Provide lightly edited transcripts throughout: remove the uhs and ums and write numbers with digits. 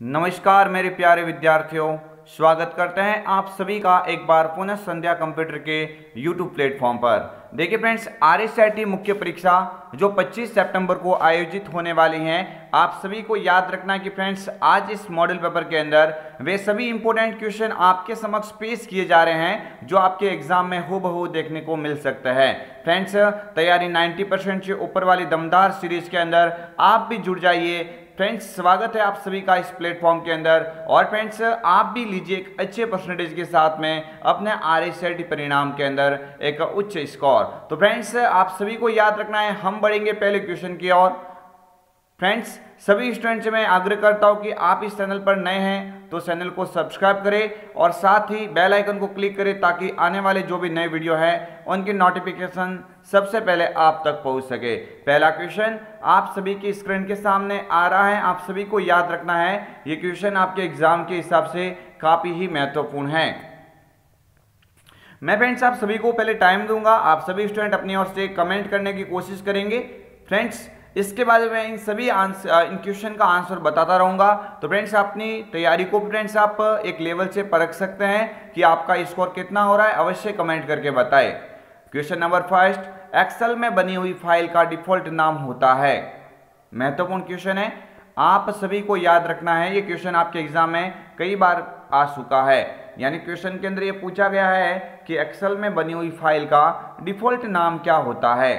नमस्कार मेरे प्यारे विद्यार्थियों, स्वागत करते हैं आप सभी का एक बार पुनः संध्या कंप्यूटर के YouTube प्लेटफॉर्म पर। देखिए फ्रेंड्स, RSIT मुख्य परीक्षा जो 25 सितंबर को आयोजित होने वाली हैं, आप सभी को याद रखना है कि फ्रेंड्स आज इस मॉडल पेपर के अंदर वे सभी इंपॉर्टेंट क्वेश्चन आपके समक्ष पेश किए जा रहे हैं जो आपके एग्जाम में हूबहू देखने को मिल सकता है। फ्रेंड्स, तैयारी 90% से ऊपर वाली दमदार सीरीज के अंदर आप भी जुड़ जाइए। फ्रेंड्स, स्वागत है आप सभी का इस प्लेटफॉर्म के अंदर। और फ्रेंड्स, आप भी लीजिए एक अच्छे परसेंटेज के साथ में अपने RSIT परिणाम के अंदर एक उच्च स्कोर। तो फ्रेंड्स, आप सभी को याद रखना है, हम बढ़ेंगे पहले क्वेश्चन की ओर। फ्रेंड्स, सभी स्टूडेंट्स से मैं आग्रह करता हूं कि आप इस चैनल पर नए हैं तो चैनल को सब्सक्राइब करें और साथ ही बेल आइकन को क्लिक करें ताकि आने वाले जो भी नए वीडियो हैं उनकी नोटिफिकेशन सबसे पहले आप तक पहुंच सके। पहला क्वेश्चन आप सभी की स्क्रीन के सामने आ रहा है। आप सभी को याद रखना है, ये क्वेश्चन आपके एग्जाम के हिसाब से काफी ही महत्वपूर्ण है। मैं फ्रेंड्स आप सभी को पहले टाइम दूंगा, आप सभी स्टूडेंट अपनी ओर से कमेंट करने की कोशिश करेंगे। फ्रेंड्स, इसके बाद मैं इन सभी इन क्वेश्चन का आंसर बताता रहूंगा। तो फ्रेंड्स, अपनी तैयारी को फ्रेंड्स आप एक लेवल से परख सकते हैं कि आपका स्कोर कितना हो रहा है, अवश्य कमेंट करके बताएं। क्वेश्चन नंबर फर्स्ट, एक्सेल में बनी हुई फाइल का डिफॉल्ट नाम होता है। महत्वपूर्ण क्वेश्चन है, आप सभी को याद रखना है। ये क्वेश्चन आपके एग्जाम में कई बार आ चुका है, यानी क्वेश्चन के अंदर ये पूछा गया है कि एक्सेल में बनी हुई फाइल का डिफॉल्ट नाम क्या होता है।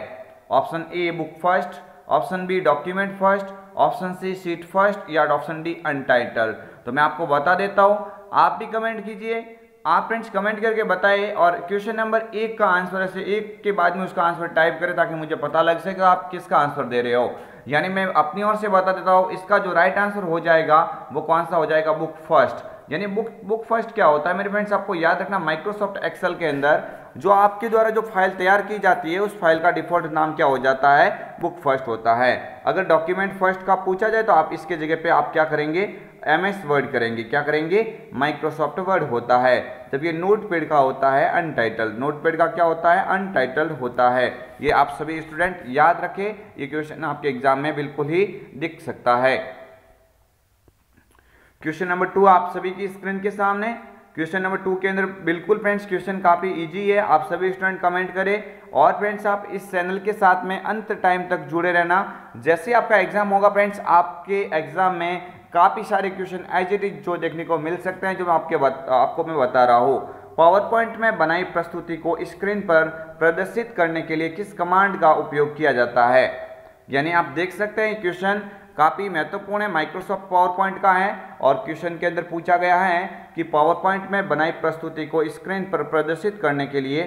Option A book first, option B document first, option C sheet first या ऑप्शन डी अनटाइटल्ड। तो मैं आपको बता देता हूं, आप भी कमेंट कीजिए। आप फ्रेंड्स कमेंट करके बताइए और क्वेश्चन नंबर 1 का आंसर ऐसे एक के बाद में उसका आंसर टाइप करें ताकि मुझे पता लग सके आप किसका आंसर दे रहे हो। यानी मैं अपनी ओर से बता देता हूं, इसका जो राइट आंसर हो जाएगा वो कौन सा हो जाएगा, बुक फर्स्ट। यानी बुक फर्स्ट क्या होता है मेरे फ्रेंड्स, आपको याद रखना, माइक्रोसॉफ्ट एक्सेल के अंदर जो आपके द्वारा जो फाइल तैयार की जाती है उस फाइल का डिफॉल्ट नाम क्या हो जाता है, बुक फर्स्ट होता है। अगर डॉक्यूमेंट फर्स्ट का पूछा जाए तो आप इसके जगह पे आप क्या करेंगे, MS वर्ड करेंगे। क्या करेंगे, माइक्रोसॉफ्ट वर्ड होता है। जब ये नोटपैड का होता है अनटाइटल्ड, नोटपैड का क्या होता है, अनटाइटल्ड होता है। ये आप सभी स्टूडेंट याद रखें, ये क्वेश्चन आपके एग्जाम में बिल्कुल ही दिख सकता है। क्वेश्चन नंबर 2 आप सभी की स्क्रीन के सामने। क्वेश्चन नंबर 2 के अंदर बिल्कुल फ्रेंड्स क्वेश्चन काफी इजी है, आप सभी स्टूडेंट कमेंट करें। और फ्रेंड्स आप इस चैनल के साथ में अंत टाइम तक जुड़े रहना। जैसे आपका एग्जाम होगा फ्रेंड्स, आपके एग्जाम में काफी सारे क्वेश्चन एज इट इज जो देखने को मिल सकते हैं, जो मैं आपको मैं बता रहा हूँ। पावर पॉइंट में बनाई प्रस्तुति को स्क्रीन पर प्रदर्शित करने के लिए किस कमांड का उपयोग किया जाता है। यानी आप देख सकते हैं क्वेश्चन काफी महत्वपूर्ण है, माइक्रोसॉफ्ट पावर पॉइंट का है और क्वेश्चन के अंदर पूछा गया है कि पावर पॉइंट में बनाई प्रस्तुति को स्क्रीन पर प्रदर्शित करने के लिए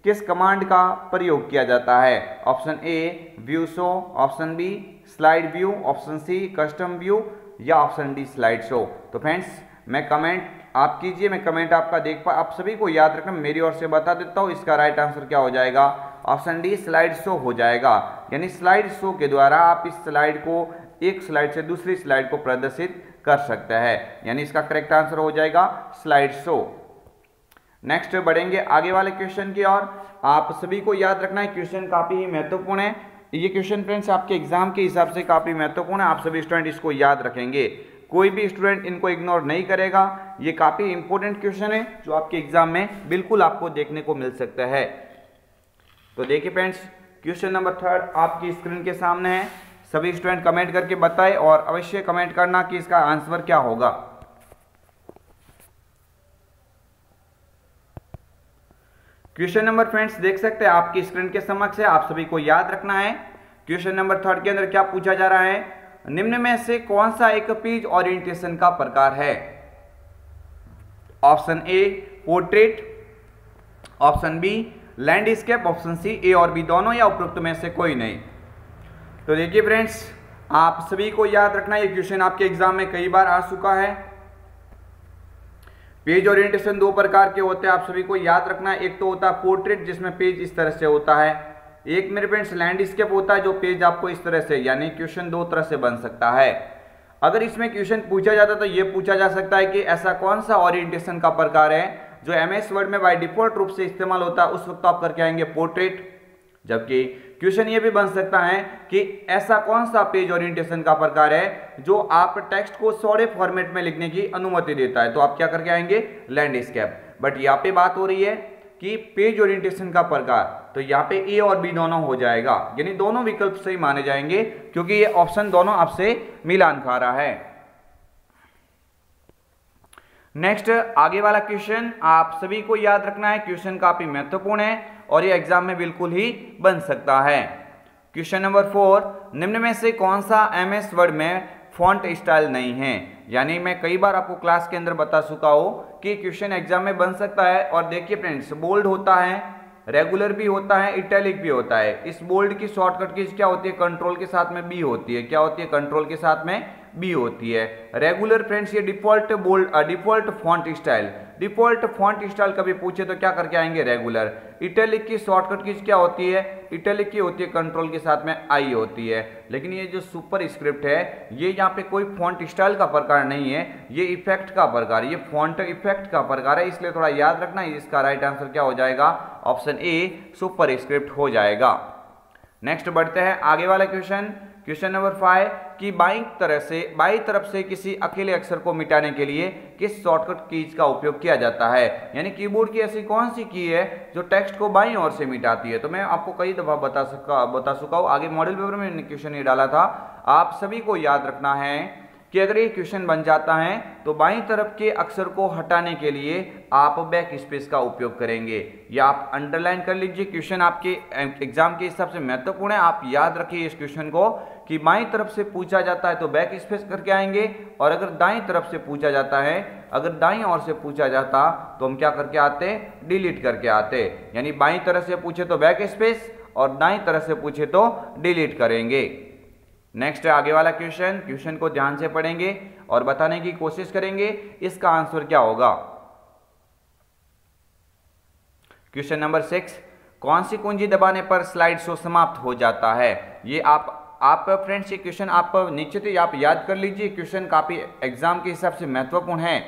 किस कमांड का प्रयोग किया जाता है। Option A view show, option B slide view, option C custom view या ऑप्शन डी स्लाइड शो। तो फ्रेंड्स मैं कमेंट आप कीजिए, मैं कमेंट आपका देख पा, आप सभी को याद रखना, मेरी ओर से बता देता हूँ, इसका राइट आंसर क्या हो जाएगा, ऑप्शन डी स्लाइड शो हो जाएगा। यानी स्लाइड शो के द्वारा आप इस स्लाइड को एक स्लाइड से दूसरी स्लाइड को प्रदर्शित कर सकते हैं, यानी इसका करेक्ट आंसर हो जाएगा स्लाइड शो। नेक्स्ट बढ़ेंगे आगे वाले क्वेश्चन की ओर। आप सभी को याद रखना है, क्वेश्चन काफी ही महत्वपूर्ण है। ये क्वेश्चन फ्रेंड्स आपके एग्जाम के हिसाब से काफी महत्वपूर्ण है, आप सभी स्टूडेंट इसको याद रखेंगे, कोई भी स्टूडेंट इनको इग्नोर नहीं करेगा। ये काफी इंपॉर्टेंट क्वेश्चन है जो आपके एग्जाम में बिल्कुल आपको देखने को मिल सकता है। तो देखिए फ्रेंड्स, क्वेश्चन नंबर 3 आपकी स्क्रीन के सामने है। सभी स्टूडेंट कमेंट करके बताएं और अवश्य कमेंट करना कि इसका आंसर क्या होगा। क्वेश्चन नंबर फ्रेंड्स देख सकते हैं आपकी स्क्रीन के समक्ष है, आप सभी को याद रखना है। क्वेश्चन नंबर 3 के अंदर क्या पूछा जा रहा है, निम्न में से कौन सा एक पेज ओरिएंटेशन का प्रकार है। Option A portrait, option B landscape, option C A और बी दोनों या उपरोक्त में से कोई नहीं। तो देखिए फ्रेंड्स आप सभी को याद रखना, ये क्वेश्चन आपके एग्जाम में कई बार आ चुका है। पेज ओरिएंटेशन 2 प्रकार के होते हैं, आप सभी को याद रखना है। एक तो होता है पोर्ट्रेट जिसमें पेज इस तरह से होता है, एक मेरे फ्रेंड्स लैंडस्केप होता है जो पेज आपको इस तरह से, यानी क्वेश्चन 2 तरह से बन सकता है। अगर इसमें क्वेश्चन पूछा जाता तो ये पूछा जा सकता है कि ऐसा कौन सा ओरिएंटेशन का प्रकार है जो MS वर्ड में बाय डिफॉल्ट रूप से इस्तेमाल होता है, उस वक्त आप करके आएंगे पोर्ट्रेट। जबकि क्वेश्चन ये भी बन सकता है कि ऐसा कौन सा पेज ओरिएंटेशन का प्रकार है जो आप टेक्स्ट को सॉरे फॉर्मेट में लिखने की अनुमति देता है, तो आप क्या करके आएंगे, लैंडस्केप। बट यहाँ पे बात हो रही है कि पेज ओरिएंटेशन का प्रकार, तो यहाँ पे ए और बी दोनों हो जाएगा, यानी दोनों विकल्प सही माने जाएंगे क्योंकि ये ऑप्शन दोनों आपसे मिलान खा रहा है। नेक्स्ट आगे वाला क्वेश्चन आप सभी को याद रखना है, क्वेश्चन काफी महत्वपूर्ण है और ये एग्जाम में बिल्कुल ही बन सकता है। क्वेश्चन नंबर 4, निम्न में से कौन सा एमएस वर्ड में फॉन्ट स्टाइल नहीं है। यानी मैं कई बार आपको क्लास के अंदर बता चुका हूं कि क्वेश्चन एग्जाम में बन सकता है। और देखिए फ्रेंड्स, बोल्ड होता है, रेगुलर भी होता है, इटैलिक भी होता है। इस बोल्ड की शॉर्टकट की क्या होती है, कंट्रोल के साथ में बी होती है। क्या होती है, कंट्रोल के साथ में बी होती है। रेगुलर फ्रेंड्स ये default bold, default font style, default font style कभी पूछे तो क्या करके आएंगे, रेगुलर। इटैलिक की शॉर्टकट की क्या होती है, इटैलिक की होती है, कंट्रोल के साथ में आई होती है। लेकिन ये जो सुपर स्क्रिप्ट है ये यहाँ पे कोई फॉन्ट स्टाइल का प्रकार नहीं है, ये इफेक्ट का प्रकार, ये फॉन्ट इफेक्ट का प्रकार है, इसलिए थोड़ा याद रखना। इसका राइट आंसर क्या हो जाएगा, ऑप्शन ए सुपर स्क्रिप्ट हो जाएगा। नेक्स्ट बढ़ते हैं आगे वाला क्वेश्चन, क्वेश्चन नंबर 5 कि बाईं तरफ से किसी अकेले अक्षर को मिटाने के लिए किस शॉर्टकट कीज का उपयोग किया जाता है। यानी कीबोर्ड की ऐसी कौन सी की है जो टेक्स्ट को बाईं ओर से मिटाती है। तो मैं आपको कई दफा बता चुका हूं, आगे मॉडल पेपर में क्वेश्चन ये डाला था। आप सभी को याद रखना है कि अगर ये क्वेश्चन बन जाता है तो बाईं तरफ के अक्षर को हटाने के लिए आप बैक स्पेस का उपयोग करेंगे, या आप अंडरलाइन कर लीजिए। क्वेश्चन आपके एग्जाम के हिसाब से महत्वपूर्ण है, आप याद रखिए इस क्वेश्चन को कि बाईं तरफ से पूछा जाता है तो बैक स्पेस करके आएंगे, और अगर दाईं तरफ से पूछा जाता है, अगर दाईं ओर से पूछा जाता तो हम क्या करके आते, डिलीट करके आते। यानी बाईं तरफ से पूछे तो बैक स्पेस और दाईं तरफ से पूछे तो डिलीट करेंगे। नेक्स्ट आगे वाला क्वेश्चन को ध्यान से पढ़ेंगे और बताने की कोशिश करेंगे इसका आंसर क्या होगा। क्वेश्चन नंबर 6, कौन सी कुंजी दबाने पर स्लाइड शो समाप्त हो जाता है। ये आप फ्रेंड्स ये क्वेश्चन आप निश्चित ही आप याद कर लीजिए, क्वेश्चन काफी एग्जाम के हिसाब से महत्वपूर्ण है।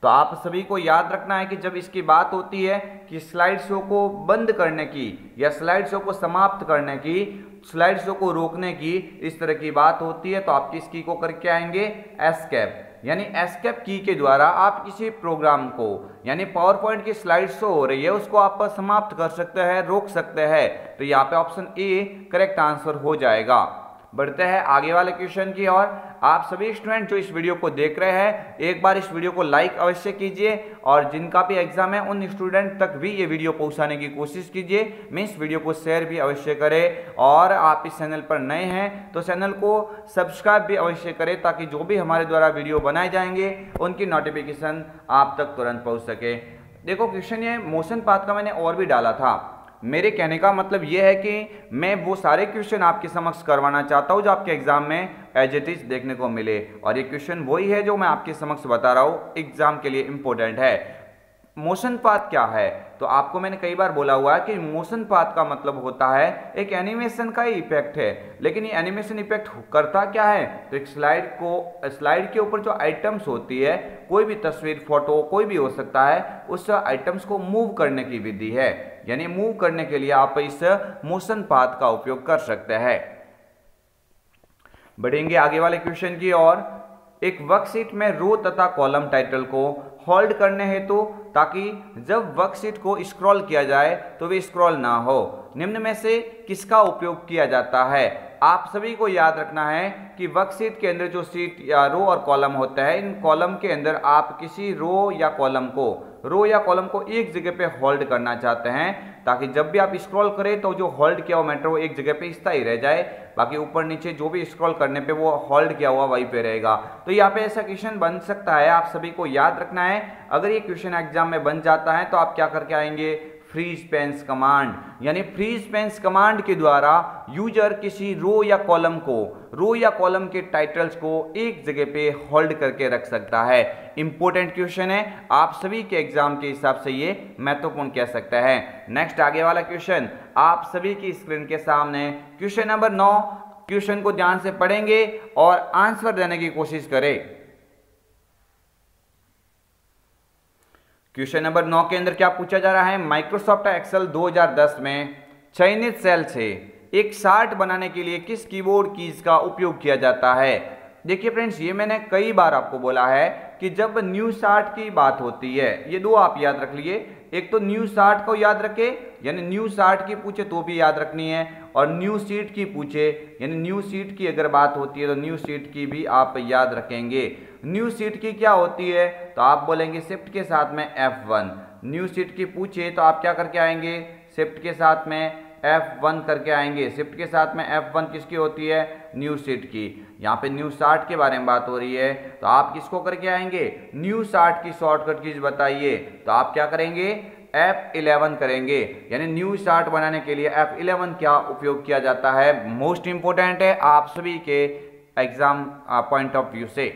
तो आप सभी को याद रखना है कि जब इसकी बात होती है कि स्लाइड शो को बंद करने की या स्लाइड शो को समाप्त करने की, स्लाइड शो को रोकने की, इस तरह की बात होती है तो आप किस की को करके आएंगे, एस्केप। यानी एस्केप की के द्वारा आप किसी प्रोग्राम को, यानी पावर पॉइंट की स्लाइड शो हो रही है उसको आप समाप्त कर सकते हैं, रोक सकते हैं। तो यहाँ पे ऑप्शन ए करेक्ट आंसर हो जाएगा। बढ़ते हैं आगे वाले क्वेश्चन की ओर। आप सभी स्टूडेंट जो इस वीडियो को देख रहे हैं एक बार इस वीडियो को लाइक अवश्य कीजिए, और जिनका भी एग्जाम है उन स्टूडेंट तक भी ये वीडियो पहुंचाने की कोशिश कीजिए। मैं इस वीडियो को शेयर भी अवश्य करें, और आप इस चैनल पर नए हैं तो चैनल को सब्सक्राइब भी अवश्य करें ताकि जो भी हमारे द्वारा वीडियो बनाए जाएंगे उनकी नोटिफिकेशन आप तक तुरंत पहुँच सके। देखो क्वेश्चन ये मोशन पाथ का मैंने और भी डाला था। मेरे कहने का मतलब यह है कि मैं वो सारे क्वेश्चन आपके समक्ष करवाना चाहता हूं जो आपके एग्जाम में एज इट इज देखने को मिले, और ये क्वेश्चन वही है जो मैं आपके समक्ष बता रहा हूं, एग्जाम के लिए इंपॉर्टेंट है। मोशन पाथ क्या है, तो आपको मैंने कई बार बोला हुआ है कि मोशन पाथ का मतलब होता है एक एनिमेशन का ही इफेक्ट है। लेकिन ये एनिमेशन इफेक्ट करता क्या है, तो एक स्लाइड के ऊपर जो आइटम्स होती है, कोई भी तस्वीर, फोटो कोई भी हो सकता है, उस आइटम्स को मूव करने की विधि है। यानी मूव करने के लिए आप इस मोशन पाथ का उपयोग कर सकते हैं। बढ़ेंगे आगे वाले क्वेश्चन की ओर। एक वर्कशीट में रो तथा कॉलम टाइटल को होल्ड करने हेतु, ताकि जब वर्कशीट को स्क्रॉल किया जाए तो वे स्क्रॉल ना हो, निम्न में से किसका उपयोग किया जाता है। आप सभी को याद रखना है कि वर्कशीट के अंदर जो सीट या रो और कॉलम होता है, इन कॉलम के अंदर आप किसी रो या कॉलम को एक जगह पे होल्ड करना चाहते हैं, ताकि जब भी आप स्क्रॉल करें तो जो होल्ड किया हुआ मैटर वो एक जगह पे स्थायी रह जाए, बाकी ऊपर नीचे जो भी स्क्रॉल करने पे वो होल्ड किया हुआ वहीं पे रहेगा। तो यहाँ पे ऐसा क्वेश्चन बन सकता है, आप सभी को याद रखना है। अगर ये क्वेश्चन एग्जाम में बन जाता है तो आप क्या करके आएंगे, फ्रीज पेंस कमांड। यानी फ्रीज पेंस कमांड के द्वारा यूजर किसी रो या कॉलम के टाइटल्स को एक जगह पे होल्ड करके रख सकता है। इंपॉर्टेंट क्वेश्चन है, आप सभी के एग्जाम के हिसाब से ये महत्वपूर्ण कह सकता है। नेक्स्ट आगे वाला क्वेश्चन आप सभी की स्क्रीन के सामने, क्वेश्चन नंबर 9। क्वेश्चन को ध्यान से पढ़ेंगे और आंसर देने की कोशिश करें। क्वेश्चन नंबर 9 के अंदर क्या पूछा जा रहा है, माइक्रोसॉफ्ट एक्सेल 2010 में चयनित सेल से एक चार्ट बनाने के लिए किस कीबोर्ड कीज का उपयोग किया जाता है? देखिए फ्रेंड्स, ये मैंने कई बार आपको बोला है कि जब न्यू चार्ट की बात होती है, ये दो आप याद रख लिए, एक तो न्यू चार्ट को याद रखे यानी न्यू चार्ट की पूछे तो भी याद रखनी है, और न्यू शीट की पूछे यानी न्यू शीट की अगर बात होती है तो न्यू शीट की भी आप याद रखेंगे। न्यू शीट की क्या होती है तो आप बोलेंगे शिफ्ट के साथ में F1। न्यू शीट की पूछे तो आप क्या करके आएंगे, शिफ्ट के साथ में F1 करके आएंगे। शिफ्ट के साथ में F1 किसकी होती है, न्यू शीट की। यहाँ पे न्यू चार्ट के बारे में बात हो रही है तो आप किसको करके आएंगे, न्यू चार्ट की शॉर्टकट कीज बताइए तो आप क्या करेंगे, F11 करेंगे। यानी न्यू चार्ट बनाने के लिए F11 क्या उपयोग किया जाता है, मोस्ट इंपोर्टेंट है आप सभी के एग्जाम पॉइंट ऑफ व्यू से।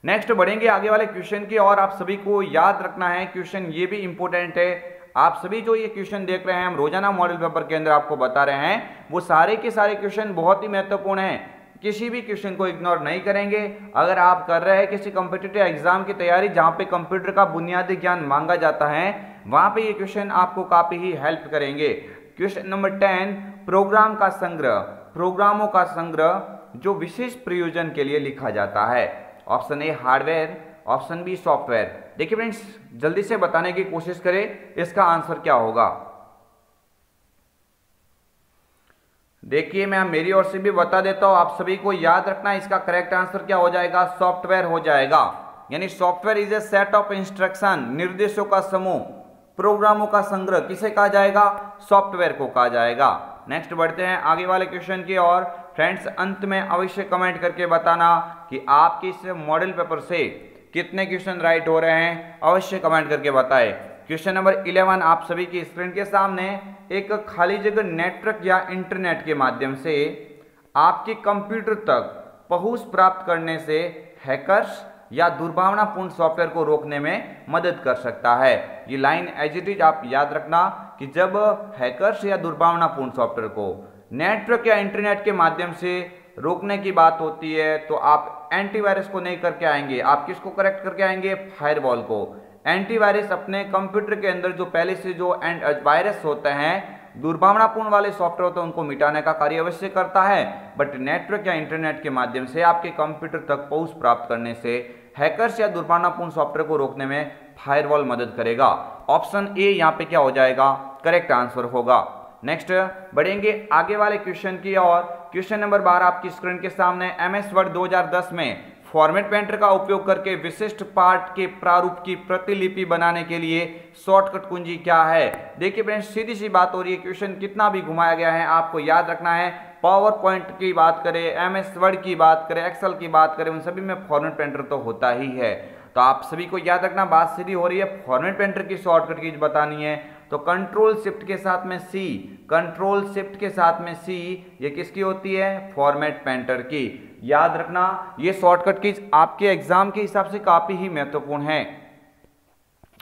नेक्स्ट बढ़ेंगे आगे वाले क्वेश्चन की, और आप सभी को याद रखना है क्वेश्चन ये भी इंपॉर्टेंट है। आप सभी जो ये क्वेश्चन देख रहे हैं, हम रोजाना मॉडल पेपर के अंदर आपको बता रहे हैं, वो सारे के सारे क्वेश्चन बहुत ही महत्वपूर्ण हैं। किसी भी क्वेश्चन को इग्नोर नहीं करेंगे। अगर आप कर रहे हैं किसी कॉम्पिटिटिव एग्जाम की तैयारी जहां पे कंप्यूटर का बुनियादी ज्ञान मांगा जाता है, वहां पे ये क्वेश्चन आपको काफी ही हेल्प करेंगे। क्वेश्चन नंबर 10, प्रोग्राम का संग्रह, प्रोग्रामों का संग्रह जो विशेष प्रयोजन के लिए लिखा जाता है। Option A hardware, option B software. देखिए फ्रेंड्स, जल्दी से बताने की कोशिश करें इसका आंसर क्या होगा। देखिए मैं मेरी ओर से भी बता देता हूं, आप सभी को याद रखना है इसका करेक्ट आंसर क्या हो जाएगा, सॉफ्टवेयर हो जाएगा। यानी software is a set of instruction, निर्देशों का समूह। प्रोग्रामों का संग्रह किसे कहा जाएगा, सॉफ्टवेयर को कहा जाएगा। नेक्स्ट बढ़ते हैं आगे वाले क्वेश्चन की ओर। फ्रेंड्स अंत में अवश्य कमेंट करके बताना कि आपके इस मॉडल पेपर से कितने क्वेश्चन राइट हो रहे हैं, अवश्य कमेंट करके बताएं। क्वेश्चन नंबर 11 आप सभी की स्क्रीन के सामने, एक खाली जगह नेटवर्क या इंटरनेट के माध्यम से आपके कंप्यूटर तक पहुंच प्राप्त करने से हैकर्स या दुर्भावनापूर्ण सॉफ्टवेयर को रोकने में मदद कर सकता है। ये लाइन एज इट इज आप याद रखना कि जब हैकर्स या दुर्भावनापूर्ण सॉफ्टवेयर को नेटवर्क या इंटरनेट के माध्यम से रोकने की बात होती है तो आप एंटीवायरस को नहीं करके आएंगे, आप किसको करेक्ट करके आएंगे, फायरवॉल को। एंटीवायरस अपने कंप्यूटर के अंदर जो पहले से जो वायरस होते हैं, दुर्भावनापूर्ण वाले सॉफ्टवेयर होते हैं, उनको मिटाने का कार्य अवश्य करता है। बट नेटवर्क या इंटरनेट के माध्यम से आपके कंप्यूटर तक पहुंच प्राप्त करने से हैकर्स या दुर्भावनापूर्ण सॉफ्टवेयर को रोकने में फायरवॉल मदद करेगा। ऑप्शन ए यहाँ पे क्या हो जाएगा, करेक्ट आंसर होगा। नेक्स्ट बढ़ेंगे आगे वाले क्वेश्चन की और। क्वेश्चन नंबर 12 आपकी स्क्रीन के सामने, MS वर्ड 2010 में फॉर्मेट पेंटर का उपयोग करके विशिष्ट पाठ के प्रारूप की प्रतिलिपि बनाने के लिए शॉर्टकट कुंजी क्या है। देखिए फ्रेंड्स, सीधी सी बात हो रही है, क्वेश्चन कितना भी घुमाया गया है आपको याद रखना है। पावर पॉइंट की बात करें, MS वर्ड की बात करें, एक्सेल की बात करें, उन सभी में फॉर्मेट पेंटर तो होता ही है। तो आप सभी को याद रखना, बात सीधी हो रही है, फॉर्मेट पेंटर की शॉर्टकट कीज बतानी है तो कंट्रोल शिफ्ट के साथ में C, कंट्रोल शिफ्ट के साथ में C, ये किसकी होती है, फॉर्मेट पेंटर की। याद रखना ये शॉर्टकट कीज आपके एग्जाम के हिसाब से काफी ही महत्वपूर्ण है।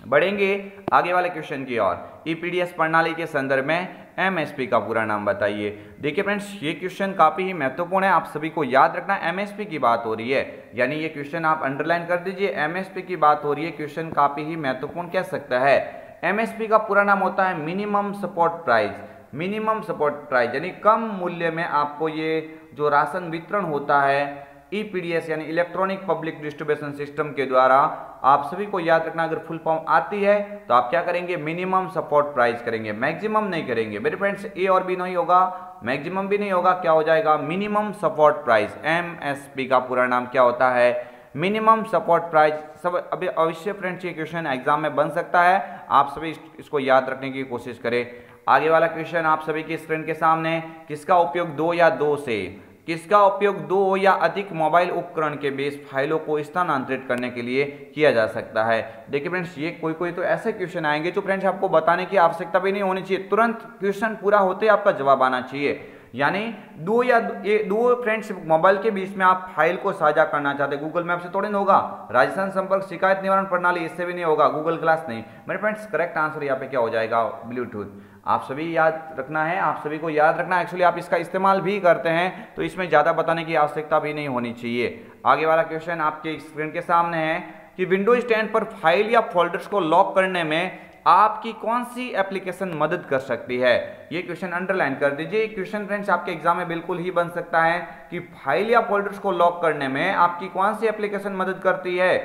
बढ़ेंगे आगे वाले क्वेश्चन की ओर। EPDS प्रणाली के संदर्भ में MSP का पूरा नाम बताइए। देखिए फ्रेंड्स, ये क्वेश्चन काफी ही महत्वपूर्ण है, आप सभी को याद रखना। MSP की बात हो रही है, यानी ये क्वेश्चन आप अंडरलाइन कर दीजिए। MSP की बात हो रही है, क्वेश्चन काफी ही महत्वपूर्ण कह सकता है। MSP का पूरा नाम होता है minimum support price. Minimum support price यानी कम मूल्य में आपको ये जो राशन वितरण होता है EPDS यानी इलेक्ट्रॉनिक पब्लिक डिस्ट्रीब्यूशन सिस्टम के द्वारा, आप सभी को याद रखना, अगर फुल फॉर्म आती है तो आप क्या करेंगे, मिनिमम सपोर्ट प्राइस करेंगे, मैक्सिमम नहीं करेंगे। मेरे फ्रेंड्स, ए और बी नहीं होगा, मैक्सिमम भी नहीं होगा, क्या हो जाएगा, मिनिमम सपोर्ट प्राइस। MSP का पूरा नाम क्या होता है, मिनिमम सपोर्ट प्राइस। सब अभी अवश्य फ्रेंड्स ये क्वेश्चन एग्जाम में बन सकता है, आप सभी इसको याद रखने की कोशिश करें। आगे वाला क्वेश्चन आप सभी की स्क्रीन के सामने, किसका उपयोग दो या दो से, किसका उपयोग दो या अधिक मोबाइल उपकरण के बीच फाइलों को स्थानांतरित करने के लिए किया जा सकता है। देखिए फ्रेंड्स, ये कोई तो ऐसे क्वेश्चन आएंगे जो फ्रेंड्स आपको बताने की आवश्यकता भी नहीं होनी चाहिए, तुरंत क्वेश्चन पूरा होते ही आपका जवाब आना चाहिए। यानी दो फ्रेंड्स मोबाइल के बीच में आप फाइल को साझा करना चाहते हैं, गूगल मैप से थोड़ी ना होगा, राजस्थान संपर्क शिकायत निवारण प्रणाली इससे भी नहीं होगा, गूगल ग्लास नहीं। मेरे फ्रेंड्स, करेक्ट आंसर यहाँ पे क्या हो जाएगा, ब्लूटूथ। आप सभी याद रखना है, आप सभी को याद रखना है। एक्चुअली आप इसका इस्तेमाल भी करते हैं तो इसमें ज़्यादा बताने की आवश्यकता भी नहीं होनी चाहिए। आगे वाला क्वेश्चन आपके स्क्रीन के सामने है कि विंडोज 10 पर फाइल या फोल्डर्स को लॉक करने में आपकी कौन सी एप्लीकेशन मदद कर सकती है? ये क्वेश्चन अंडरलाइन कर दीजिए। क्वेश्चन फ्रेंड्स आपके एग्जाम में बिल्कुल ही बन सकता है कि फाइल या फोल्डर्स को लॉक करने में आपकी कौन सी एप्लीकेशन मदद करती है।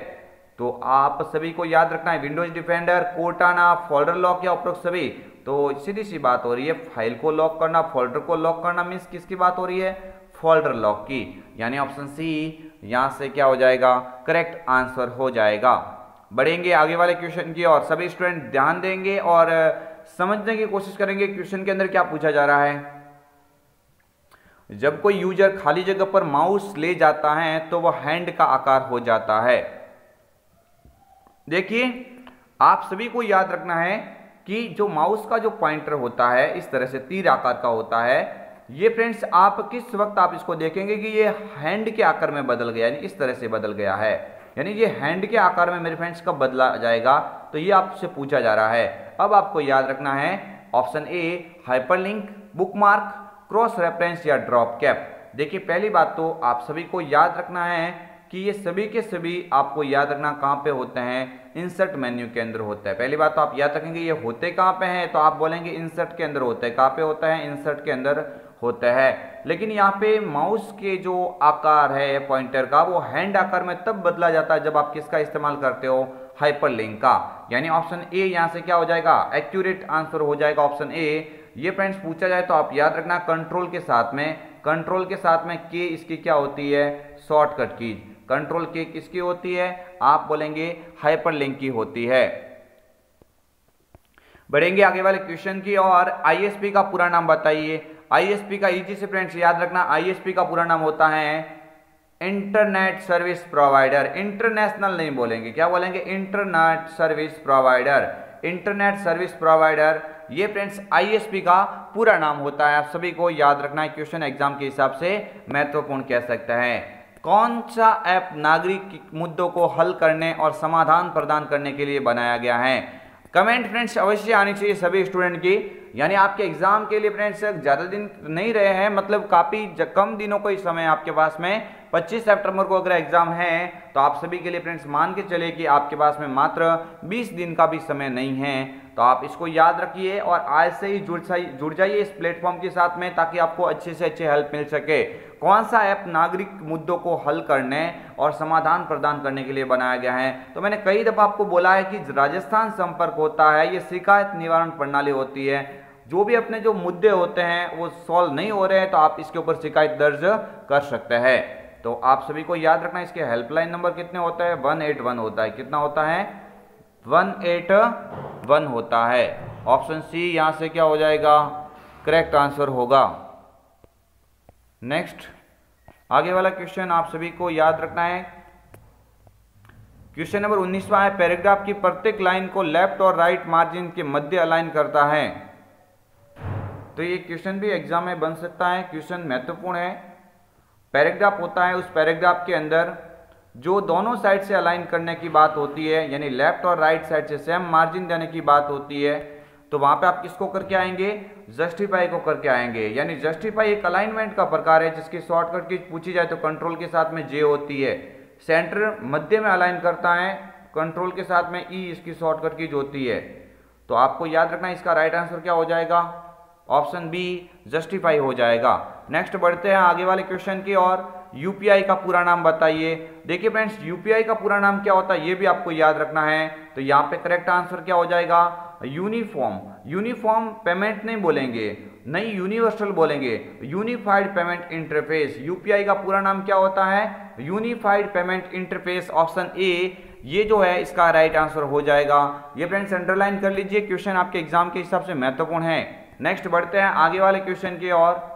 तो आप सभी को याद रखना है Windows defender, Cortana, folder lock या उपरोक्त सभी। तो सीधी सी बात हो रही है, फाइल को लॉक करना, फोल्डर को लॉक करना मीन्स किसकी बात हो रही है? फोल्डर लॉक की। यानी ऑप्शन सी यहां से क्या हो जाएगा? करेक्ट आंसर हो जाएगा। बढ़ेंगे आगे वाले क्वेश्चन की और सभी स्टूडेंट ध्यान देंगे और समझने की कोशिश करेंगे क्वेश्चन के अंदर क्या पूछा जा रहा है। जब कोई यूजर खाली जगह पर माउस ले जाता है तो वह हैंड का आकार हो जाता है। देखिए आप सभी को याद रखना है कि जो माउस का जो पॉइंटर होता है इस तरह से तीर आकार का होता है। ये फ्रेंड्स आप किस वक्त आप इसको देखेंगे कि ये हैंड के आकार में बदल गया, यानी इस तरह से बदल गया है। यानी ये हैंड के आकार में मेरे फ्रेंड्स कब बदला जाएगा, तो ये आपसे पूछा जा रहा है। अब आपको याद रखना है ऑप्शन ए हाइपरलिंक, बुकमार्क, क्रॉस रेफरेंस या ड्रॉप कैप। देखिए पहली बात तो आप सभी को याद रखना है कि ये सभी के सभी आपको याद रखना कहाँ पे होते हैं? इंसर्ट मेन्यू के अंदर होता है। पहली बात तो आप याद रखेंगे ये होते कहाँ पे हैं, तो आप बोलेंगे इंसर्ट के अंदर होता है। कहाँ पे होता है? इंसर्ट के अंदर होता है। लेकिन यहाँ पे माउस के जो आकार है पॉइंटर का वो हैंड आकार में तब बदला जाता है जब आप किसका इस्तेमाल करते हो? हाइपरलिंक का। यानी ऑप्शन ए यहाँ से क्या हो जाएगा? एक्यूरेट आंसर हो जाएगा ऑप्शन ए। ये फ्रेंड्स पूछा जाए तो आप याद रखना कंट्रोल के साथ में के इसकी क्या होती है? शॉर्टकट की। कंट्रोल के किसकी होती है? आप बोलेंगे हाइपरलिंक की होती है। बढ़ेंगे आगे वाले क्वेश्चन की और आईएसपी का पूरा नाम बताइए। आईएसपी का इजी से फ्रेंड्स याद रखना, आईएसपी का पूरा नाम होता है इंटरनेट सर्विस प्रोवाइडर। इंटरनेशनल नहीं बोलेंगे, क्या बोलेंगे? Internet service provider. Internet service provider ये फ्रेंड्स आईएसपी का पूरा नाम होता है। आप सभी को याद रखना है, क्वेश्चन एग्जाम के हिसाब से महत्वपूर्ण कह सकते हैं। कौन सा ऐप नागरिक मुद्दों को हल करने और समाधान प्रदान करने के लिए बनाया गया है? कमेंट फ्रेंड्स अवश्य आनी चाहिए सभी स्टूडेंट की। यानी आपके एग्जाम के लिए फ्रेंड्स ज़्यादा दिन नहीं रहे हैं, मतलब काफ़ी कम दिनों को ही समय आपके पास में। 25 सितंबर को अगर एग्जाम है तो आप सभी के लिए फ्रेंड्स मान के चले कि आपके पास में मात्र 20 दिन का भी समय नहीं है। तो आप इसको याद रखिए और आज से ही जुड़ जाइए इस प्लेटफॉर्म के साथ में, ताकि आपको अच्छे से अच्छे हेल्प मिल सके। कौन सा ऐप नागरिक मुद्दों को हल करने और समाधान प्रदान करने के लिए बनाया गया है? तो मैंने कई दफ़ा आपको बोला है कि राजस्थान संपर्क होता है, ये शिकायत निवारण प्रणाली होती है। जो भी अपने जो मुद्दे होते हैं वो सॉल्व नहीं हो रहे हैं तो आप इसके ऊपर शिकायत दर्ज कर सकते हैं। तो आप सभी को याद रखना इसके हेल्पलाइन नंबर कितने होता है? 181 होता है। कितना होता है? 181 होता है। ऑप्शन सी यहां से क्या हो जाएगा? करेक्ट आंसर होगा। नेक्स्ट आगे वाला क्वेश्चन आप सभी को याद रखना है। क्वेश्चन नंबर 19वां है, पैराग्राफ की प्रत्येक लाइन को लेफ्ट और राइट मार्जिन के मध्य अलाइन करता है। तो ये क्वेश्चन भी एग्जाम में बन सकता है, क्वेश्चन महत्वपूर्ण है। पैराग्राफ होता है, उस पैराग्राफ के अंदर जो दोनों साइड से अलाइन करने की बात होती है, यानी लेफ्ट और राइट साइड से सेम मार्जिन देने की बात होती है, तो वहां पे आप किसको करके आएंगे? जस्टिफाई को करके आएंगे। यानी जस्टिफाई एक अलाइनमेंट का प्रकार है जिसकी शॉर्टकट की पूछी जाए तो कंट्रोल के साथ में जे होती है। सेंटर मध्य में अलाइन करता है, कंट्रोल के साथ में ई इसकी शॉर्टकट की होती है। तो आपको याद रखना इसका राइट आंसर क्या हो जाएगा? ऑप्शन बी जस्टिफाई हो जाएगा। नेक्स्ट बढ़ते हैं आगे वाले क्वेश्चन की और यूपीआई का पूरा नाम बताइए। देखिए फ्रेंड्स यूपीआई का पूरा नाम क्या होता है ये भी आपको याद रखना है। तो यहाँ पे करेक्ट आंसर क्या हो जाएगा? यूनिफॉर्म। यूनिफॉर्म पेमेंट नहीं बोलेंगे, नहीं यूनिवर्सल बोलेंगे, यूनिफाइड पेमेंट इंटरफेस। यूपीआई का पूरा नाम क्या होता है? Unified payment interface. Option A ये जो है इसका राइट आंसर हो जाएगा। ये फ्रेंड्स अंडरलाइन कर लीजिए, क्वेश्चन आपके एग्जाम के हिसाब से महत्वपूर्ण है। नेक्स्ट बढ़ते हैं आगे वाले क्वेश्चन की और।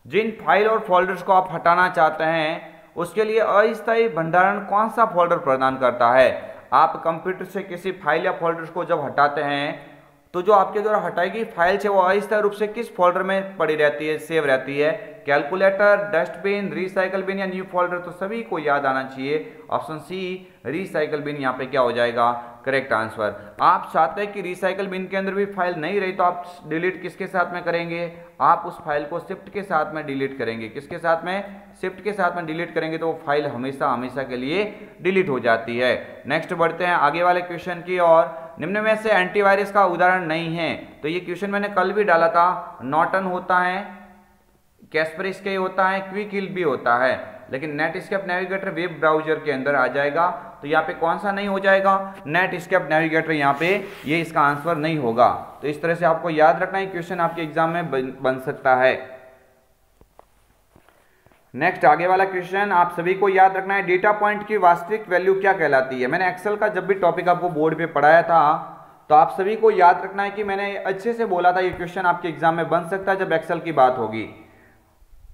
जिन फाइल और फोल्डर्स को आप हटाना चाहते हैं उसके लिए अस्थायी भंडारण कौन सा फोल्डर प्रदान करता है? आप कंप्यूटर से किसी फाइल या फोल्डर्स को जब हटाते हैं तो जो आपके द्वारा हटाई गई फाइल है वो अस्थायी रूप से किस फोल्डर में पड़ी रहती है, सेव रहती है? कैलकुलेटर, डस्टबिन, रिसाइकल बिन या न्यू फोल्डर? तो सभी को याद आना चाहिए ऑप्शन सी रिसाइकल बिन यहाँ पे क्या हो जाएगा? Correct answer. आप चाहते हैं कि रिसाइकल बिन के अंदर भी फाइल नहीं रही तो आप डिलीट किसके साथ में करेंगे? आप उस फाइल को शिफ्ट के साथ में डिलीट करेंगे। किसके साथ में? शिफ्ट के साथ में डिलीट करेंगे तो वो फाइल हमेशा हमेशा के लिए डिलीट हो जाती है। नेक्स्ट बढ़ते हैं आगे वाले क्वेश्चन की और। निम्न में से एंटीवायरस का उदाहरण नहीं है। तो ये क्वेश्चन मैंने कल भी डाला था। नॉर्टन होता है, कैस्परस्की होता है, क्विक हिल भी होता है, लेकिन नेटस्केप नेविगेटर वेब ब्राउजर के अंदर आ जाएगा। तो यहाँ पे कौन सा नहीं हो जाएगा? नेटस्केप नेविगेटर, यहाँ पे ये इसका आंसर नहीं होगा। तो इस तरह से आपको याद रखना है, क्वेश्चन आपके एग्जाम में बन सकता है। नेक्स्ट आगे वाला क्वेश्चन आप सभी को याद रखना है, डेटा पॉइंट की वास्तविक वैल्यू क्या कहलाती है। मैंने एक्सेल का जब भी टॉपिक आपको बोर्ड पे पढ़ाया था तो आप सभी को याद रखना है कि मैंने अच्छे से बोला था ये क्वेश्चन आपके एग्जाम में बन सकता है जब एक्सेल की बात होगी।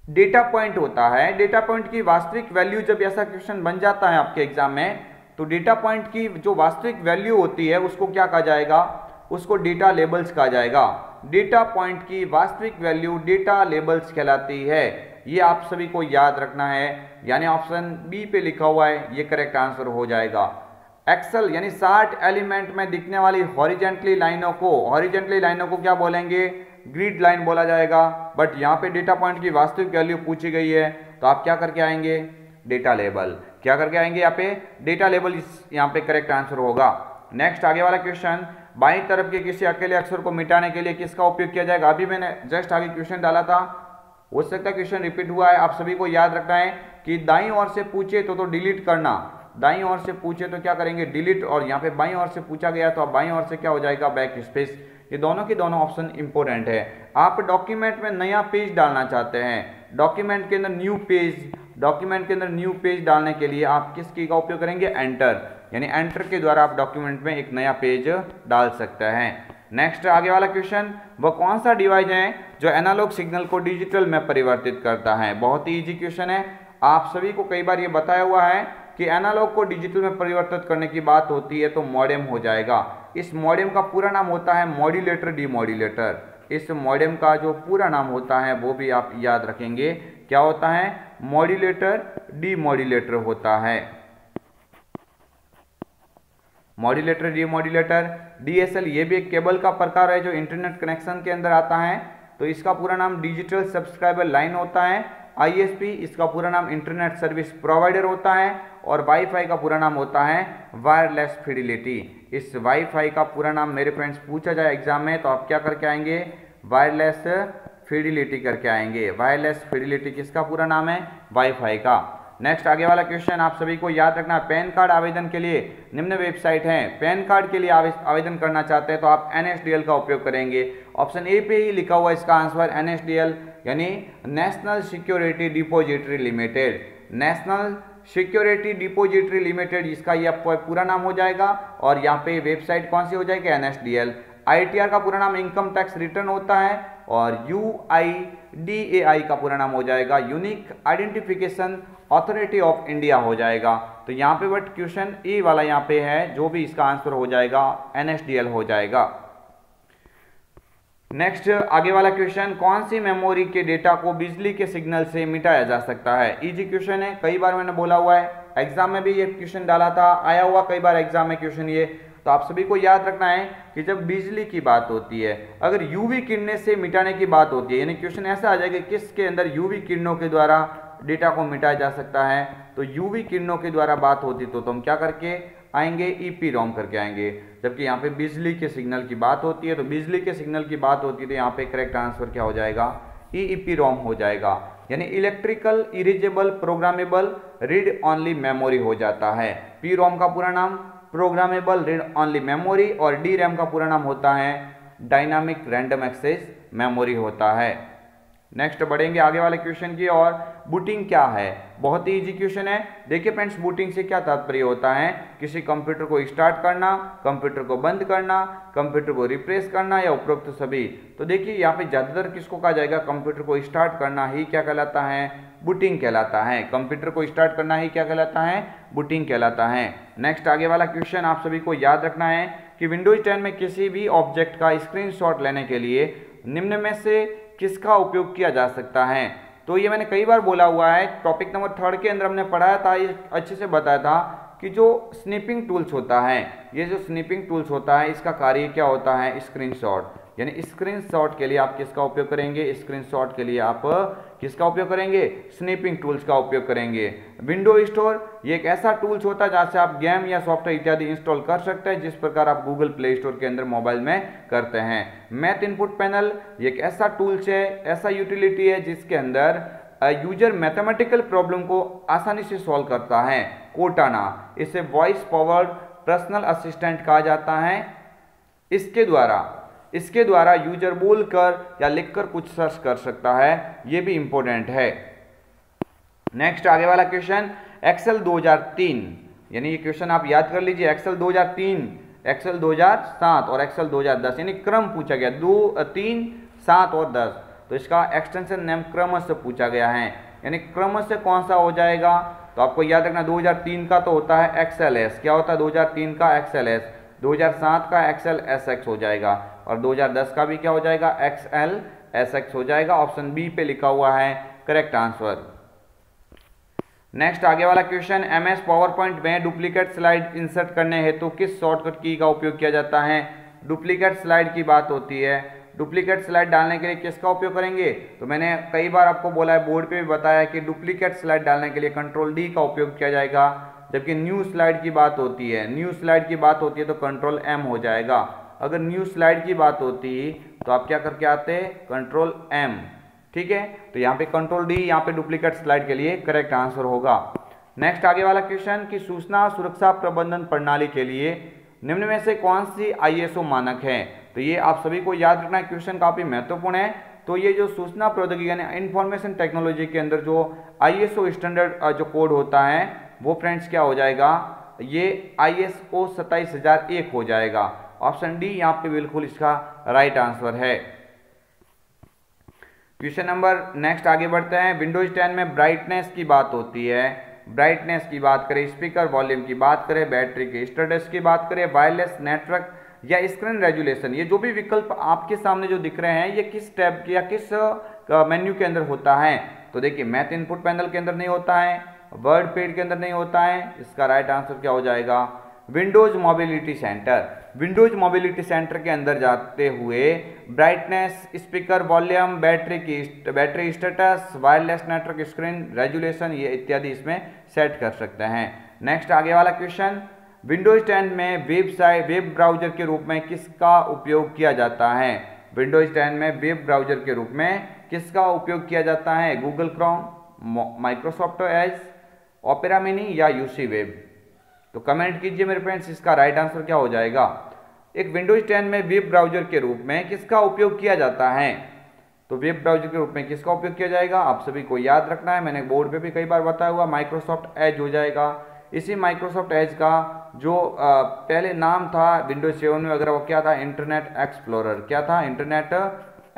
डेटा पॉइंट होता है, डेटा पॉइंट की वास्तविक वैल्यू, जब ऐसा क्वेश्चन बन जाता है आपके एग्जाम में तो डेटा पॉइंट की जो वास्तविक वैल्यू होती है उसको क्या कहा जाएगा? उसको डेटा लेबल्स कहा जाएगा। डेटा पॉइंट की वास्तविक वैल्यू डेटा लेबल्स कहलाती है। ये आप सभी को याद रखना है, यानी ऑप्शन बी पे लिखा हुआ है ये करेक्ट आंसर हो जाएगा। एक्सेल यानी 60 एलिमेंट में दिखने वाली हॉरिजेंटली लाइनों को क्या बोलेंगे? ग्रिड लाइन बोला जाएगा। बट यहाँ पे डेटा पॉइंट की वास्तविक वैल्यू पूछी गई है तो आप क्या करके आएंगे? Data label. क्या करके आएंगे? यहाँ पे डेटा लेबल यहाँ पे करेक्ट आंसर होगा। नेक्स्ट आगे वाला क्वेश्चन, बाईं तरफ के किसी अकेले अक्षर को मिटाने के लिए किसका उपयोग किया जाएगा? अभी मैंने जस्ट आगे क्वेश्चन डाला था, हो सकता है क्वेश्चन रिपीट हुआ है। आप सभी को याद रखना है कि दाईं ओर से पूछे तो डिलीट करना, दाईं ओर से पूछे तो क्या करेंगे? डिलीट। और यहाँ पे बाईं ओर से पूछा गया तो बाईं ओर से क्या हो जाएगा? Back space. ये दोनों के दोनों ऑप्शन इंपॉर्टेंट है। आप डॉक्यूमेंट में नया पेज डालना चाहते हैं, डॉक्यूमेंट के अंदर न्यू पेज डालने के लिए आप किस की का उपयोग करेंगे? एंटर। यानी एंटर के द्वारा आप डॉक्यूमेंट में एक नया पेज डाल सकते हैं। नेक्स्ट आगे वाला क्वेश्चन, वो कौन सा डिवाइस है जो एनालॉग सिग्नल को डिजिटल में परिवर्तित करता है? बहुत ही इजी क्वेश्चन है। आप सभी को कई बार ये बताया हुआ है कि एनालॉग को डिजिटल में परिवर्तित करने की बात होती है तो मॉडेम हो जाएगा। इस मॉडेम का पूरा नाम होता है मॉड्यूलेटर डीमॉड्यूलेटर। इस मॉडेम का जो पूरा नाम होता है वो भी आप याद रखेंगे, क्या होता है? मॉड्यूलेटर डीमॉड्यूलेटर होता है। Modulator demodulator. डीएसएल ये भी एक केबल का प्रकार है जो इंटरनेट कनेक्शन के अंदर आता है, तो इसका पूरा नाम डिजिटल सब्सक्राइबर लाइन होता है। आईएसपी इसका पूरा नाम इंटरनेट सर्विस प्रोवाइडर होता है। और वाईफाई का पूरा नाम होता है वायरलेस फिडिलिटी। इस वाईफाई का पूरा नाम मेरे फ्रेंड्स पूछा जाए एग्जाम में तो आप क्या करके आएंगे? वायरलेस फिडिलिटी करके आएंगे। वायरलेस फिडिलिटी किसका पूरा नाम है? वाईफाई का। नेक्स्ट आगे वाला क्वेश्चन आप सभी को याद रखना, पैन कार्ड आवेदन के लिए निम्न वेबसाइट है। पैन कार्ड के लिए आवेदन करना चाहते हैं तो आप NSDL का उपयोग करेंगे। ऑप्शन ए पे ही लिखा हुआ इसका आंसर NSDL यानी national security depository limited. National security depository limited इसका यह पूरा नाम हो जाएगा। और यहाँ पे वेबसाइट कौन सी हो जाएगी? NSDL। ITR का पूरा नाम इनकम टैक्स रिटर्न होता है। और UIDAI का पूरा नाम हो जाएगा unique identification authority of India हो जाएगा। तो यहाँ पे बट क्वेश्चन ए वाला यहाँ पे है, जो भी इसका आंसर हो जाएगा NSDL हो जाएगा। नेक्स्ट आगे वाला क्वेश्चन, कौन सी मेमोरी के डेटा को बिजली के सिग्नल से मिटाया जा सकता है? इजी क्वेश्चन है, कई बार मैंने बोला हुआ है, एग्जाम में भी ये क्वेश्चन डाला था, आया हुआ कई बार एग्जाम में क्वेश्चन ये। तो आप सभी को याद रखना है कि जब बिजली की बात होती है, अगर यूवी किरणें से मिटाने की बात होती है, यानी क्वेश्चन ऐसा आ जाएगा किसके अंदर यूवी किरणों के द्वारा डेटा को मिटाया जा सकता है, तो यूवी किरणों के द्वारा बात होती तो हम क्या करके आएंगे? EPROM करके आएंगे। जबकि यहाँ पे बिजली के सिग्नल की बात होती है, तो बिजली के सिग्नल की बात होती है तो यहाँ पे करेक्ट आंसर क्या हो जाएगा? EPROM हो जाएगा। यानी electrical erasable programmable read only memory हो जाता है। PROM का पूरा नाम प्रोग्रामेबल रीड ऑनली मेमोरी और DRAM का पूरा नाम होता है डायनामिक रैंडम एक्सेस मेमोरी होता है। नेक्स्ट बढ़ेंगे आगे वाले क्वेश्चन की और। बूटिंग क्या है? बहुत ही इजी क्वेश्चन है। देखिए फ्रेंड्स, बूटिंग से क्या तात्पर्य होता है? किसी कंप्यूटर को स्टार्ट करना, कंप्यूटर को बंद करना, कंप्यूटर को रिप्लेस करना या उपरोक्त सभी। तो देखिए यहाँ पे ज्यादातर किसको कहा जाएगा? कंप्यूटर को स्टार्ट करना ही क्या कहलाता है? बूटिंग कहलाता है। कंप्यूटर को स्टार्ट करना ही क्या कहलाता है? बूटिंग कहलाता है। नेक्स्ट आगे वाला क्वेश्चन आप सभी को याद रखना है कि विंडोज 10 में किसी भी ऑब्जेक्ट का स्क्रीनशॉट लेने के लिए निम्न में से किसका उपयोग किया जा सकता है? तो ये मैंने कई बार बोला हुआ है, टॉपिक नंबर 3 के अंदर हमने पढ़ाया था, ये अच्छे से बताया था कि जो स्निपिंग टूल्स होता है, ये जो स्निपिंग टूल्स होता है इसका कार्य क्या होता है? स्क्रीनशॉट। यानी स्क्रीनशॉट के लिए आप किसका उपयोग करेंगे, स्क्रीनशॉट के लिए आप किसका उपयोग करेंगे, स्नैपिंग टूल्स का उपयोग करेंगे। विंडो स्टोर ये एक ऐसा टूल्स होता है जहां से आप गेम या सॉफ्टवेयर इत्यादि इंस्टॉल कर सकते हैं, जिस प्रकार आप गूगल प्ले स्टोर के अंदर मोबाइल में करते हैं। मैथ इनपुट पैनल ये एक ऐसा टूल्स है, ऐसा यूटिलिटी है जिसके अंदर यूजर मैथमेटिकल प्रॉब्लम को आसानी से सॉल्व करता है। कोर्टाना इसे वॉइस पावर्ड पर्सनल असिस्टेंट कहा जाता है। इसके द्वारा यूजर बोलकर या लिखकर कुछ सर्च कर सकता है, ये भी इंपॉर्टेंट है। नेक्स्ट आगे वाला क्वेश्चन, एक्सेल 2003, यानी ये क्वेश्चन आप याद कर लीजिए। एक्सेल 2003, एक्सेल 2007 और एक्सेल 2010, यानी क्रम पूछा गया 2, 3, 7 और 10। तो इसका एक्सटेंशन नेम क्रम से पूछा गया है, यानी क्रम से कौन सा हो जाएगा। तो आपको याद रखना 2003 का तो होता है XLS, क्या होता है 2003 का XLS, 2007 का XLSX हो जाएगा और 2010 का भी क्या हो जाएगा XLSX हो जाएगा। ऑप्शन बी पे लिखा हुआ है करेक्ट आंसर। नेक्स्ट आगे वाला क्वेश्चन, MS पावर पॉइंट में डुप्लीकेट स्लाइड इंसर्ट करने हेतु किस शॉर्टकट की का उपयोग किया जाता है। डुप्लीकेट स्लाइड की बात होती है। डुप्लीकेट स्लाइड डालने के लिए किसका उपयोग करेंगे, तो मैंने कई बार आपको बोला है, बोर्ड पे भी बताया कि डुप्लीकेट स्लाइड डालने के लिए कंट्रोल D का उपयोग किया जाएगा। जबकि न्यू स्लाइड की बात होती है, न्यू स्लाइड की बात होती है तो कंट्रोल M हो जाएगा। अगर न्यू स्लाइड की बात होती तो आप क्या करके आते, कंट्रोल M, ठीक है। तो यहाँ पे कंट्रोल D, यहाँ पे डुप्लीकेट स्लाइड के लिए करेक्ट आंसर होगा। नेक्स्ट आगे वाला क्वेश्चन कि सूचना सुरक्षा प्रबंधन प्रणाली के लिए निम्न में से कौन सी ISO मानक है। तो ये आप सभी को याद रखना है, क्वेश्चन काफी महत्वपूर्ण है। तो ये जो सूचना प्रौद्योगिकी यानी इंफॉर्मेशन टेक्नोलॉजी के अंदर जो ISO स्टैंडर्ड जो कोड होता है वो फ्रेंड्स क्या हो जाएगा, ये ISO 27001 हो जाएगा। ऑप्शन डी यहाँ पे बिल्कुल इसका राइट आंसर है। क्वेश्चन नंबर नेक्स्ट आगे बढ़ते हैं। विंडोज 10 में ब्राइटनेस की बात होती है, ब्राइटनेस की बात करें, स्पीकर वॉल्यूम की बात करें, बैटरी के स्टेटस की बात करें, वायरलेस नेटवर्क या स्क्रीन रेजुलेशन, ये जो भी विकल्प आपके सामने जो दिख रहे हैं ये किस टैब या किस मेन्यू के अंदर होता है। तो देखिए मैथ इनपुट पैनल के अंदर नहीं होता है, वर्ड पैड के अंदर नहीं होता है। इसका राइट आंसर क्या हो जाएगा, Windows mobility centre. Windows mobility centre के अंदर जाते हुए brightness, speaker volume, battery status, wireless network, screen resolution ये इत्यादि इसमें सेट कर सकते हैं। नेक्स्ट आगे वाला क्वेश्चन, विंडोज 10 में वेब ब्राउजर के रूप में किसका उपयोग किया जाता है। विंडोज 10 में वेब ब्राउजर के रूप में किसका उपयोग किया जाता है, Google Chrome, Microsoft Edge, opera mini या यूसी वेब। तो कमेंट कीजिए मेरे फ्रेंड्स, इसका राइट आंसर क्या हो जाएगा। एक विंडोज 10 में वेब ब्राउजर के रूप में किसका उपयोग किया जाता है, तो वेब ब्राउजर के रूप में किसका उपयोग किया जाएगा, आप सभी को याद रखना है, मैंने बोर्ड पे भी कई बार बताया हुआ, माइक्रोसॉफ्ट एज हो जाएगा। इसी माइक्रोसॉफ्ट एज का जो पहले नाम था विंडोज 7 में वगैरह वो क्या था, इंटरनेट एक्सप्लोरर, क्या था, इंटरनेट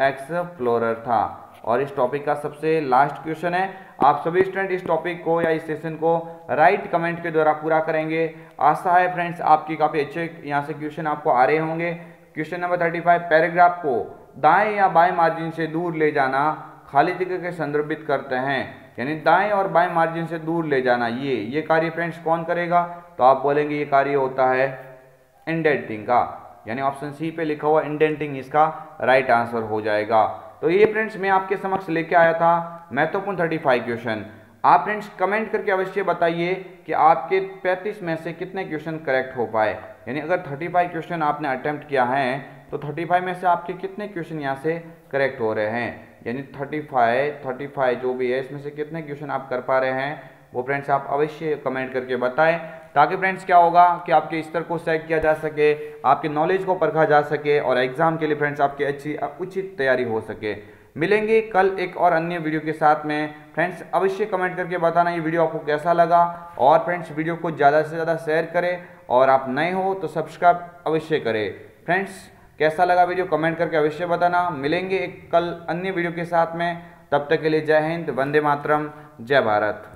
एक्सप्लोरर था। और इस टॉपिक का सबसे लास्ट क्वेश्चन है, आप सभी स्टूडेंट इस टॉपिक को या इस सेशन को राइट कमेंट के द्वारा पूरा करेंगे। आशा है फ्रेंड्स आपकी काफ़ी अच्छे यहाँ से क्वेश्चन आपको आ रहे होंगे। क्वेश्चन नंबर 35, पैराग्राफ को दाएं या बाएं मार्जिन से दूर ले जाना खाली जगह के संदर्भित करते हैं, यानी दाएं और बाएं मार्जिन से दूर ले जाना, ये कार्य फ्रेंड्स कौन करेगा, तो आप बोलेंगे ये कार्य होता है इंडेंटिंग का, यानी ऑप्शन सी पे लिखा हुआ इंडेंटिंग इसका राइट आंसर हो जाएगा। तो ये फ्रेंड्स मैं आपके समक्ष लेके आया था महत्वपूर्ण 35 क्वेश्चन। आप फ्रेंड्स कमेंट करके अवश्य बताइए कि आपके 35 में से कितने क्वेश्चन करेक्ट हो पाए, यानी अगर 35 क्वेश्चन आपने अटेम्प्ट किया है तो 35 में से आपके कितने क्वेश्चन यहाँ से करेक्ट हो रहे हैं, यानी 35 जो भी है इसमें से कितने क्वेश्चन आप कर पा रहे हैं वो फ्रेंड्स आप अवश्य कमेंट करके बताएं, ताकि फ्रेंड्स क्या होगा कि आपके स्तर को चेक किया जा सके, आपके नॉलेज को परखा जा सके और एग्जाम के लिए फ्रेंड्स आपकी अच्छी उचित तैयारी हो सके। मिलेंगे कल एक और अन्य वीडियो के साथ में। फ्रेंड्स अवश्य कमेंट करके बताना ये वीडियो आपको कैसा लगा, और फ्रेंड्स वीडियो को ज़्यादा से ज़्यादा शेयर करें, और आप नए हो तो सब्सक्राइब अवश्य करें। फ्रेंड्स कैसा लगा वीडियो कमेंट करके अवश्य बताना। मिलेंगे एक कल अन्य वीडियो के साथ में, तब तक के लिए जय हिंद, वंदे मातरम, जय भारत।